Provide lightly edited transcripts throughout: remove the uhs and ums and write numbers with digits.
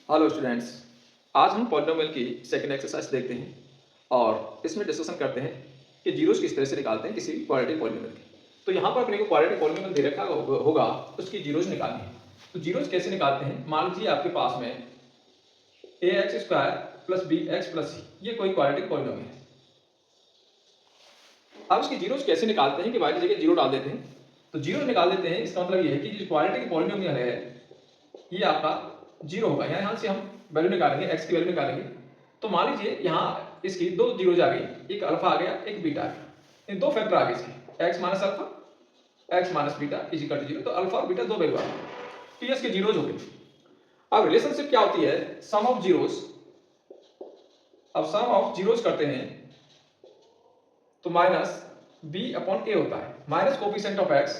Hello students. आज हम polynomial की सेकंड एक्सरसाइज देखते हैं और इसमें डिस्कशन करते हैं कि जीरोस किस तरह से निकालते हैं किसी भी क्वाड्रेटिक पॉलिनोमियल की। तो यहाँ पर अपने को क्वाड्रेटिक पॉलिनोमियल दे रखा होगा, उसकी जीरोस निकालनी है। तो जीरोस कैसे निकालते हैं? मान लीजिए आपके पास में ax square plus bx plus c ये कोई क्वाड्रेटिक पॉलिनोमियल है। अब इसकी जीरोस कैसे निकालते हैं कि y की जगह जीरो डाल देते हैं। तो जीरो निकाल देते हैं, इसका मतलब ये है कि जो क्वाड्रेटिक पॉलिनोमियल है ये आपका जीरो होगा। यहाँ से हम वैल्यू निकालेंगे, x की वैल्यू निकालेंगे। तो मान लीजिए यहाँ इसकी दो जीरोज आ गई, एक अल्फा आ गया, एक बीटा आ गया। इन दो फैक्टर आ गए इसके, x minus alpha, x minus beta is equal to zero. तो अल्फा और बीटा दो वैल्यू आ गई, तो ये इसके जीरोज हो गए। अब रिलेशनशिप क्या होती है? सम ऑफ जीरोज। अब सम ऑफ जीरोज करते हैं तो माइनस b अपॉन a होता है, minus coefficient of x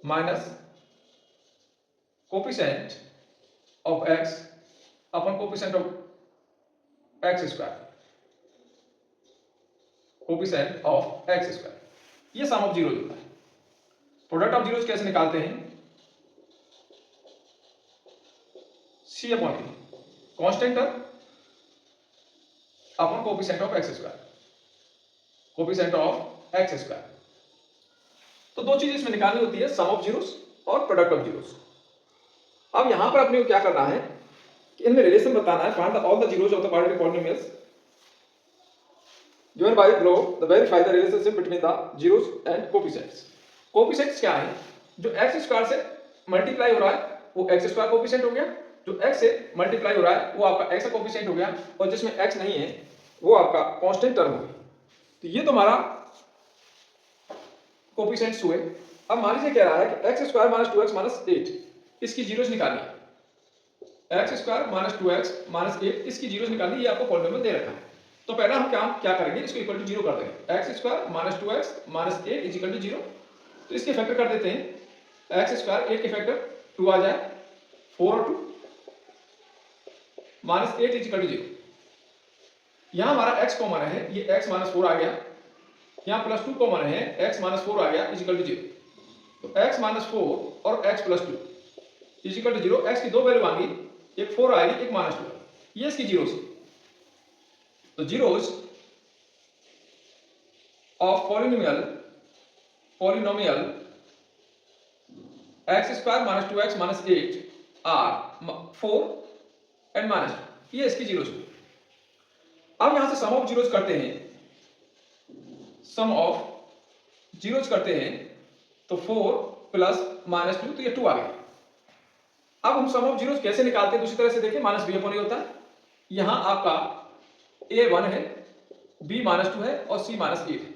minus coefficient of x upon coefficient of x square, coefficient of x square. ये सम ऑफ जीरोज होता है। प्रोडक्ट ऑफ जीरोज कैसे निकालते हैं? c upon a, constant term upon coefficient of x square, coefficient of x square. तो दो चीज इसमें निकालनी होती है, सम ऑफ जीरोज और प्रोडक्ट ऑफ जीरोज। अब यहां पर अपने को क्या करना है कि इनमें रिलेशन बताना है। Find all the zeros of the quadratic polynomials given by below, the verify the relationship between the zeros and coefficients. Coefficients क्या है? जो x स्क्वायर से मल्टीप्लाई हो रहा है वो x स्क्वायर कोफिशिएंट हो गया, जो x से मल्टीप्लाई हो रहा है वो आपका x का कोफिशिएंट हो गया, और जिसमें x नहीं है वो आपका कांस्टेंट टर्म हो गया। तो ये तुम्हारा कोफिशिएंट्स हुए। अब मान लीजिए कह रहा है कि x square minus 2x minus 8 इसकी जीरोस निकालनी है। x square minus 2x minus 8 इसकी जीरोस निकालनी है, ये आपको पॉलिनोमियल दे रखा है। तो पहला हम क्या करेंगे, इसको इक्वल टू जीरो कर देंगे। X square minus 2x minus 8 is equal to zero. तो इसके फैक्टर कर देते हैं। एक्स स्क्वायर 8 के फैक्टर 2 आ जाए, 4 और 2 minus 8 is equal to zero. यहाँ हमारा x कॉमन है, ये x माइनस 4 आ गया, यहाँ प्लस 2 कॉमन है, x माइनस 4 आ गया इज इक्वल टू जीरो। तो x माइनस 4 और x plus 2 is equal to zero. x की दो वैल्यू आएंगी, एक 4 आएगी, एक माइनस 2। ये इसकी जीरोस। तो zeros of polynomial x square minus 2x minus 8 are 4 and minus 2, ये इसकी जीरोस। अब यहां से सम ऑफ जीरोस करते हैं, सम ऑफ जीरोस करते हैं तो 4 प्लस माइनस 2, तो ये 2 आ गया। अब हम सम ऑफ जीरोस कैसे निकालते हैं? दूसरी तरह से देखिए, माइनस b अपॉन a होता है। यहां आपका a 1 है, b माइनस 2 है और c माइनस 8 है।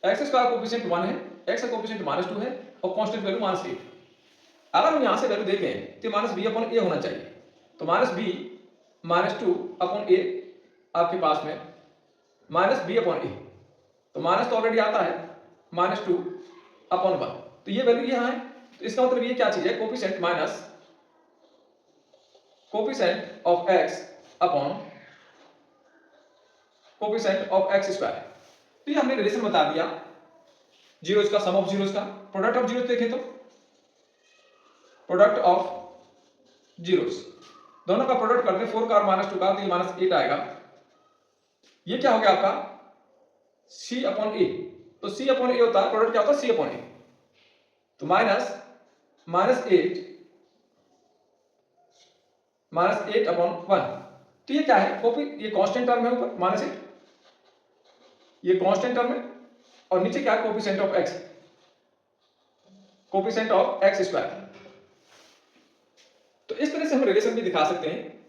x स्क्वायर कोफिशिएंट 1 है, x का कोफिशिएंट माइनस 2 है और कांस्टेंट वैल्यू माइनस 8। अगर हम यहां से वैल्यू देखें तो माइनस b अपॉन a होना चाहिए। तो minus b minus 2 upon a आपके पास में माइनस b अपॉन a, तो माइनस तो ऑलरेडी आता है, माइनस 2 अपॉन 1, तो ये वैल्यू यहां है। तो इसका मतलब ये क्या चीज है? Coefficient minus coefficient of x upon coefficient of x square. तो ये हमने रिलेशन बता दिया जीरोस का, सम ऑफ जीरोस का। प्रोडक्ट ऑफ जीरोस देखें तो प्रोडक्ट ऑफ जीरोस, दोनों का प्रोडक्ट करते हैं, 4 का और माइनस 2 का, तो ये माइनस 8 आएगा। ये क्या हो गया आपका? c upon a। तो c अपॉन a होता है, प्रोडक्ट क्या होता है? c upon a। तो माइनस 8 अपॉन 1, तो ये क्या है? कॉपी, ये कांस्टेंट टर्म है, ऊपर माइनस 8 ये कांस्टेंट टर्म है, और नीचे क्या है? Coefficient of x, coefficient of x square. तो इस तरह से हम रिलेशन भी दिखा सकते हैं।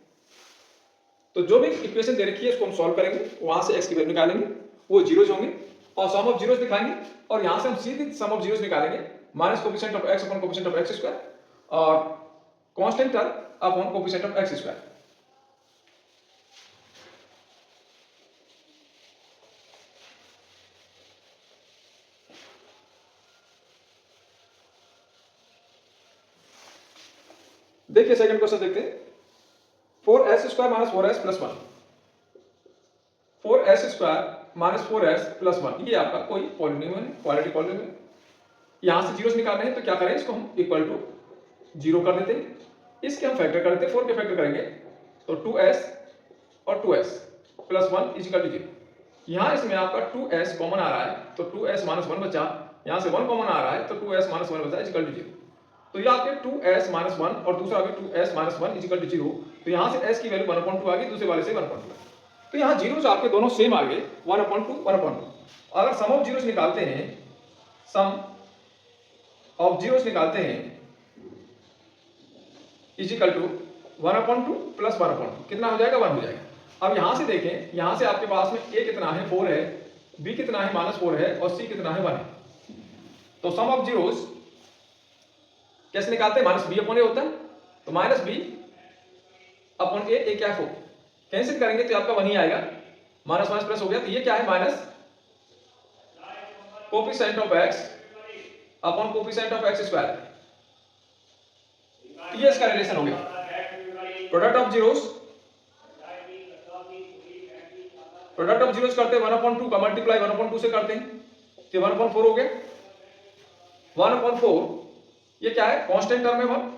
तो जो भी इक्वेशन दे रखी है उसको हम सॉल्व करेंगे, वहां से x की वैल्यू निकालेंगे, वो जीरोज होंगे और सम ऑफ जीरोज दिखाएंगे, और यहां से हम सीधे सम ऑफ जीरोज निकालेंगे, minus coefficient of x upon coefficient of x square और constant term upon coefficient of x square. देखिए सेकंड क्वेश्चन देखते हैं। 4s square minus 4s plus 1, 4s square minus 4s plus 1, ये आपका कोई polynomial है, quadratic polynomial. यहां से जीरोस निकालने हैं, तो क्या करें? इसको हम इक्वल टू जीरो कर देते हैं। इसके हम फैक्टर करते हैं, 4 के फैक्टर करेंगे तो 2s और 2s प्लस 1 इजिकल टू 0। यहाँ इसमें आपका 2s कॉमन आ रहा है तो 2s माइनस 1 बचा, यहाँ से 1 कॉमन आ रहा है तो 2s माइनस 1 बचा इजिकल टू 0। तो ये आपके 2s माइनस 1 और दूसरा भी 2s माइनस 1 इजिकल टू 0। तो यहाँ से s की वैल्यू 1/2 आ गई, दूसरे वाले से 1/2। तो यहाँ जीरोस आपके दोनों सेम आ गए 1/2 1/2। अगर सम ऑफ जीरोस निकालते हैं, सम ऑफ जीरोस निकालते हैं इजिकल टू 1/2 प्लस 1/2 कितना हो जाएगा, 1 हो जाएगा। अब यहां से देखें, यहां से आपके पास में a कितना है 4 है, b कितना है -4 है और c कितना है 1 है। तो सम ऑफ जीरोस कैसे निकालते हैं, -b/a होता है तो -b/a क्या है 4, कैंसिल करेंगे तो आपका 1 ही आएगा, माइनस माइनस प्लस हो गया। तो ये क्या है, minus coefficient of x upon coefficient of x square. ये इसका रिलेशन हो गया। Product of zeros, product of zeros करते हैं 1/2 का मल्टीप्लाई 1/2 से करते हैं तो 1/4 हो गया। 1/4 ये क्या है, कांस्टेंट टर्म है 1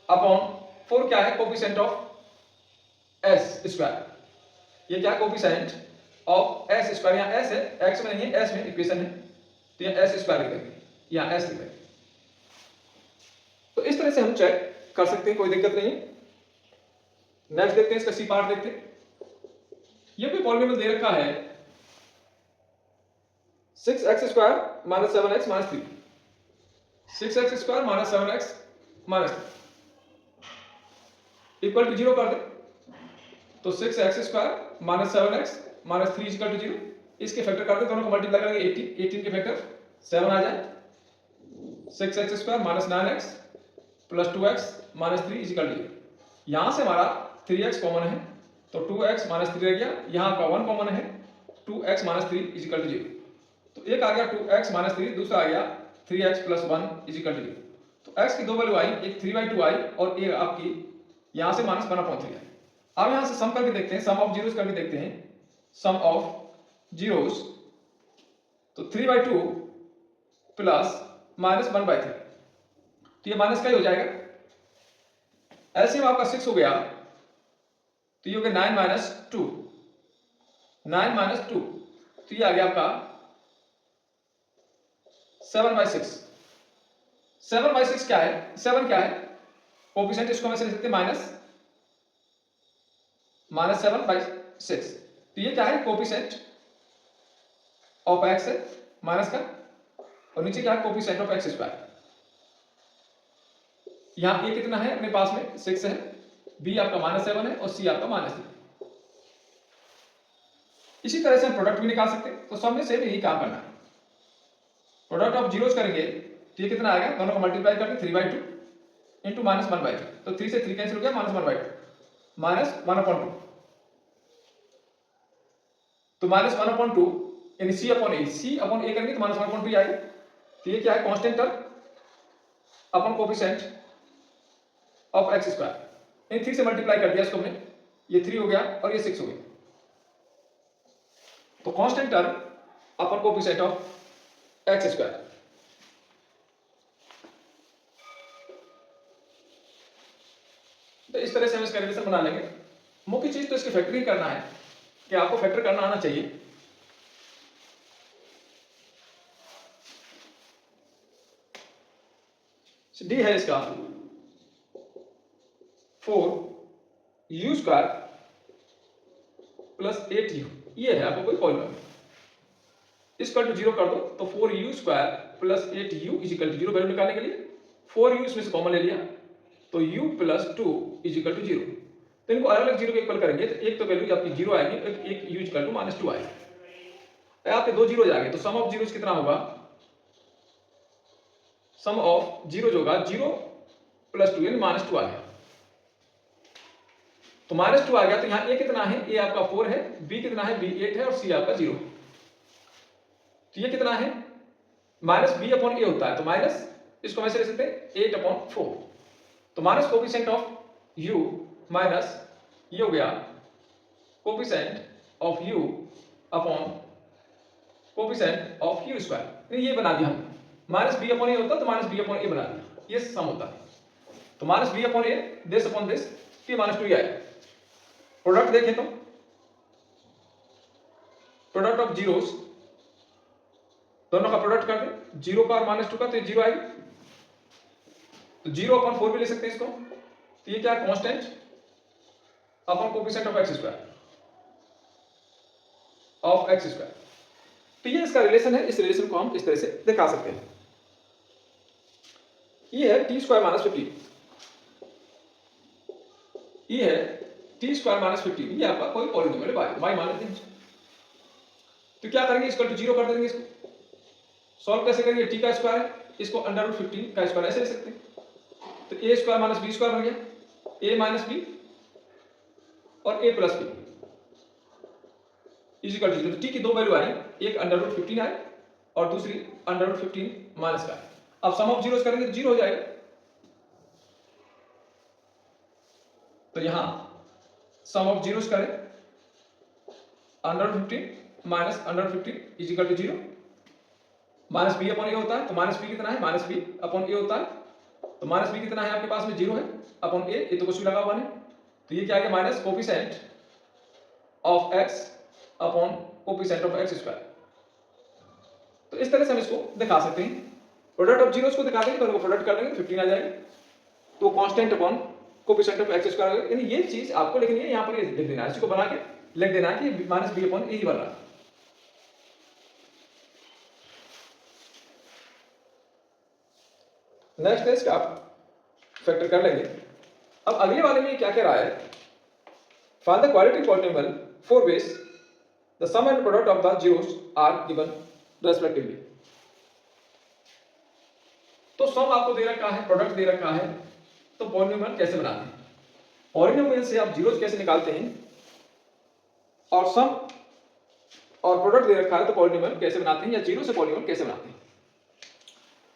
अपॉन 4 क्या है, कोफिशिएंट ऑफ s स्क्वायर। ये क्या है, कोफिशिएंट ऑफ s स्क्वायर। यहाँ s है, x में नहीं है, s में इक्वेशन है तो ये s स्क्वायर लिख देंगे, यहाँ s लिख देंगे। तो इस तरह से हम चेक कर सकते हैं, कोई दिक्कत नहीं है। नेक्स्ट देखते हैं, इसका सी पार्ट देखते हैं। ये कोई पॉलिनोमियल दे रखा है 6x square minus 7x minus 3, 6x square minus 7x minus 3 equal to 0 कर दे तो 6x square minus 7x minus 3 equal to 0। इसके फैक्टर कर दे, दोनों को मल्टीप्लाई करेंगे 18 के फैक्टर 7 आ जाए, 6x square minus 9x plus 2x minus 3 is equal to 0। यहां से हमारा 3x कॉमन है तो 2x माइनस 3 रह गया, यहां का 1 कॉमन है 2x माइनस 3 इजिकल टू 0। तो एक आ गया 2x माइनस 3, दूसरा आ गया 3x प्लस 1 इजिकल टू 0। तो x की दो वैल्यू आई, एक 3/2 आई और एक आपकी यहां से माइनस 1/3 आई। अब यहां से सम करके देखते हैं, सम ऑफ जीरोस करके देखते हैं। सम ऑफ जीरोस तो 3/2 प्लस माइनस 1/3 तो ये माइनस का ही हो जाएगा। ऐसे में आपका 6 हो गया तो ये हो गया 9 माइनस 2, 9 माइनस 2 तो ये आ गया आपका 7/6। 7/6 क्या है, 7 क्या है, कोफिशिएंट इसको हम ऐसे लिख सकते हैं माइनस 7/6। तो ये क्या है, कोफिशिएंट ऑफ x है माइनस का, और नीचे क्या है, कोफिशिएंट ऑफ x स्क्वायर। यहां a कितना है अपने पास में 6 है, b आपका -7 है और c आपका -3। इसी तरह से हम प्रोडक्ट भी निकाल सकते हैं। तो सब में सेम यही काम करना है। प्रोडक्ट ऑफ जीरोस करेंगे तो ये कितना आएगा, दोनों को मल्टीप्लाई करके 3/2 इंटू माइनस 1/2 तो 3 से 3 कैंसिल हो गया, -1/2 माइनस 1/2 तो -1/2 यानी c/a करेंगे तो -1/2 ही आएगा। तो ये क्या है, constant term upon coefficient of x square. इन 3 से मल्टीप्लाई कर दिया इसको हमने, ये 3 हो गया और ये 6 हो गया। तो constant term upon coefficient of x square. तो इस तरह से हम इसका रिलेशन बना लेंगे। मुख्य चीज तो इसके फैक्टर ही करना है कि आपको फैक्टर करना आना चाहिए। डी है इसका 4u स्क्वायर प्लस 8u, ये है आपको कोई पॉलिनोमियल। इसका टू 0 कर दो तो 4u square plus 8u is equal to 0 value निकालने के लिए 4u इसमें से कॉमन ले लिया तो u प्लस 2 इजिकल टू 0। तो इनको अलग अलग 0 के इक्वल करेंगे तो एक तो वैल्यू आपकी 0 आएगी, एक u इजिकल टू -2 आएगी। आपके दो 0 आ गए तो सम ऑफ जीरोस कितना होगा, सम ऑफ जीरोस होगा 0 प्लस 2 यानी -2 आ गया। तो -2 आ गया तो यहां a कितना है, a आपका 4 है, b कितना है, b 8 है और c आपका 0 है। तो ये कितना है, -b/a होता है तो माइनस इसको वैसे लिख सकते हैं 8/4 तो minus coefficient of u minus ये हो गया coefficient of u upon coefficient of u square. ये बना दिया हम, -b/a होता तो -b/a बना दिया, ये सम होता है। तो minus B upon A, this upon this, P minus 2 आएगा। प्रोडक्ट देखें तो प्रोडक्ट ऑफ जीरोस, दोनों का प्रोडक्ट कर दें, 0 का और माइनस 2 का, तो ये 0 आएगी। तो 0 अपॉन 4 भी ले सकते हैं इसको, तो ये क्या है, constant upon coefficient of x square of x square. तो ये इसका रिलेशन है, इस रिलेशन को हम इस तरह से दिखा सकते हैं। ये है टी स्क्वायर माइनस 15, ये है टी स्क्वायर माइनस 15, ये आपका कोई पॉलिनोमियल है, y मान लेते हैं। तो क्या करेंगे, इसको 0 कर देंगे, इसको सॉल्व कैसे करेंगे, टी का स्क्वायर है, इसको अंडर रूट 15 का स्क्वायर ऐसे ले सकते हैं। तो ए स्क्वायर माइनस बी स्क्वायर बन गया, ए माइनस बी और ए प्लस बी इजिकल टू 0। तो टी की दो वैल्यू आई, एक अंडर रूट 15 आई और दूसरी अंडर रूट 15 माइनस का। अब सम ऑफ जीरोस करेंगे तो 0 हो जाएगा। तो यहां सम ऑफ जीरोस करें, under 15 minus under 15 equal to 0। Minus B upon A होता है, तो माइनस बी कितना है, माइनस बी अपॉन ए होता है। तो माइनस बी कितना है आपके पास में, 0 है, अपॉन ए, ये तो कुछ भी लगा हुआ नहीं। तो ये क्या है, minus coefficient of x upon coefficient of x square. तो इस तरह से हम इसको दिखा सकते हैं। प्रोडक्ट ऑफ जीरोस को दिखा देंगे, दोनों को प्रोडक्ट कर लेंगे, 15 आ जाएगा। तो constant upon coefficient of x square, यानी ये चीज आपको लिखनी है, यहां पर ये लिख देना है, इसको बना के लिख देना है कि माइनस बी अपॉन ए ही बन रहा है। नेक्स्ट है इसका फैक्टर कर लेंगे। अब अगले वाले में क्या कह रहा है, find the quadratic polynomial for which the sum and product of the zeros are given respectively। तो सम आपको दे रखा है, प्रोडक्ट दे रखा है, तो पॉलिनोमियल कैसे बनाते हैं, पॉलिनोमियल से आप जीरोस कैसे निकालते हैं, और सम और प्रोडक्ट दे रखा है तो पॉलिनोमियल कैसे बनाते हैं, या जीरो से पॉलिनोमियल कैसे बनाते हैं।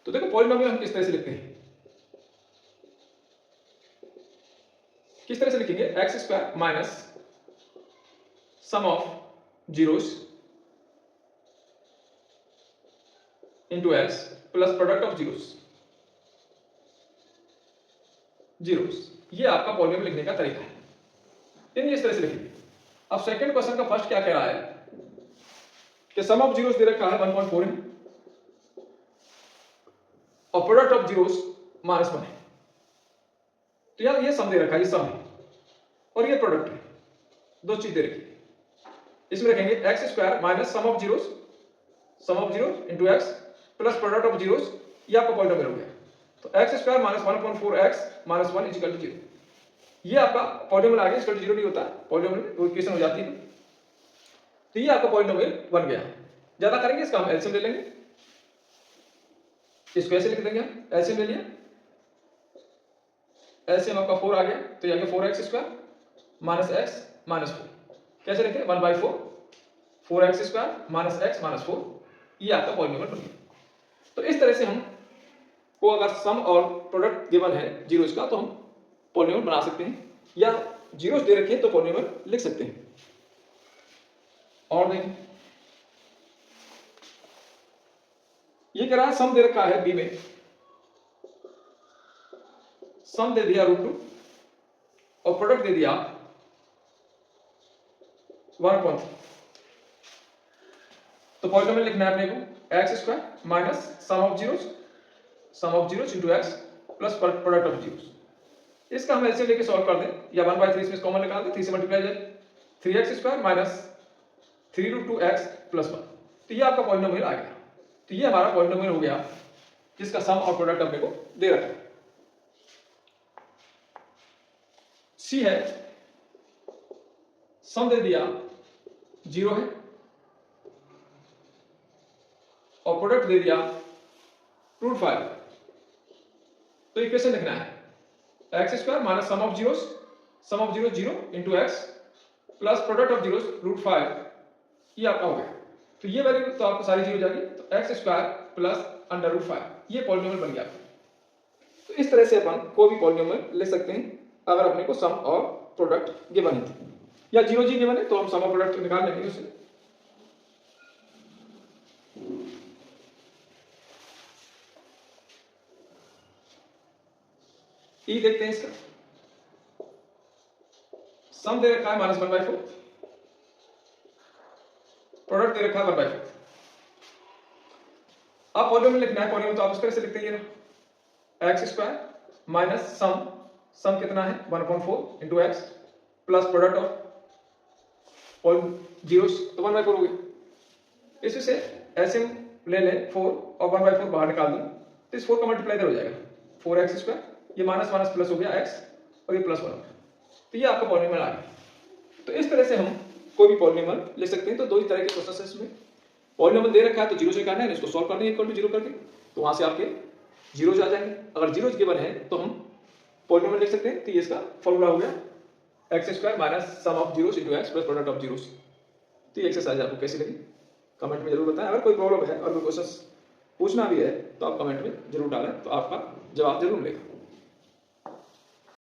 तो देखो पॉलिनोमियल हम किस तरह से लिखते हैं, किस तरह से लिखेंगे, x square minus sum of zeros into x plus product of zeros, ये आपका पॉलिनोमियल लिखने का तरीका है, इस तरह से लिखेंगे। अब सेकंड क्वेश्चन का फर्स्ट क्या कह रहा है कि सम ऑफ जीरोस दे रखा है 1.4 है और प्रोडक्ट ऑफ जीरोस -1 है। तो यार ये सम दे रखा है, ये सम है और ये प्रोडक्ट है, दो चीज दे रखी है। इसमें रखेंगे x square minus sum of zeros into x plus product of zeros, ये आपका पॉलिनोमियल हो गया। तो x square minus 1.4 x minus 1 is equal to 0, ये आपका पॉलिनोमियल आ गया, इसका 0 नहीं होता है, पॉलिनोमियल इक्वेशन हो जाती है। तो ये आपका पॉलिनोमियल बन गया। ज्यादा करेंगे इसका हम एलसीएम ले लेंगे, इसको ऐसे लिख देंगे, एलसीएम ले लिया, एलसीएम आपका 4 आ गया, तो ये आ गया 4x square minus x minus 4, कैसे लिखें 1/4 4x square minus x minus 4, ये आपका पॉलिनोमियल बन गया। तो इस तरह से हम को अगर सम और प्रोडक्ट गिवन है जीरोस का तो हम पॉलिनोमियल बना सकते हैं, या जीरोस दे रखे हैं तो पॉलिनोमियल लिख सकते हैं। और देखें ये कह रहा है सम दे रखा है बी में, सम दे दिया √2 और प्रोडक्ट दे दिया 1.3। तो पॉलिनोमियल लिखना है अपने को x square minus sum of zeros into x plus product of zeros. इसका हम एलसीएम लेके सॉल्व कर दें, या 1/3 इसमें कॉमन निकाल दें, 3 से मल्टीप्लाई जाए 3x square minus 3√2x plus 1। तो ये आपका पॉलिनोमियल आ गया। तो ये हमारा पॉलिनोमियल हो गया जिसका सम और प्रोडक्ट अपने को दे रखा है। सी है सम दे दिया 0 है और प्रोडक्ट दे दिया √5। तो इक्वेशन लिखना है x square minus sum of zeros 0 into x plus product of zeros √5, ये आपका हो गया। तो ये वैल्यू तो आपको सारी 0 हो जाएगी, तो एक्स स्क्वायर प्लस अंडर √5, ये पॉलिनोमियल बन गया। तो इस तरह से अपन कोई भी पॉलिनोमियल ले सकते हैं अगर अपने को सम और प्रोडक्ट गिवन है, या 0 जी गिवन है तो हम सम और प्रोडक्ट निकाल लेंगे उससे। ई देखते हैं इसका, सम दे रखा है -1/4, प्रोडक्ट दे रखा है 1/4। अब पॉलिनोमियल लिखना है, पॉलिनोमियल तो आप इस तरह से लिखते हैं ना, x² माइनस सम कितना है 1/4 into x plus product of all zeros, तो 1/4 हो गया। इसमें से एलसीएम ले लें 4 और 1/4 बाहर निकाल दें, तो इस 4 का मल्टीप्लाई इधर हो जाएगा 4x², ये माइनस माइनस प्लस हो गया x और ये प्लस 1 हो गया, तो ये आपका पॉलिनोमियल आ गया। तो इस तरह से हम कोई भी पॉलिनोमियल लिख सकते हैं। तो दो ही तरह के प्रोसेस है इसमें, पॉलिनोमियल दे रखा है तो जीरो से करना है, इसको सॉल्व करना है इक्वल टू 0 कर दें, तो वहां से आपके जीरोज आ जाएंगे। अगर जीरोज गिवन है तो हम पॉलिनोमियल लिख सकते हैं, तो ये इसका फॉर्मूला हो गया x² minus sum of zeros into x plus product of zeros. तो ये एक्सरसाइज आपको कैसी लगी कमेंट में जरूर बताएं। अगर कोई प्रॉब्लम है और कोई क्वेश्चन पूछना भी है तो आप कमेंट में जरूर डालें, तो आपका जवाब जरूर मिलेगा।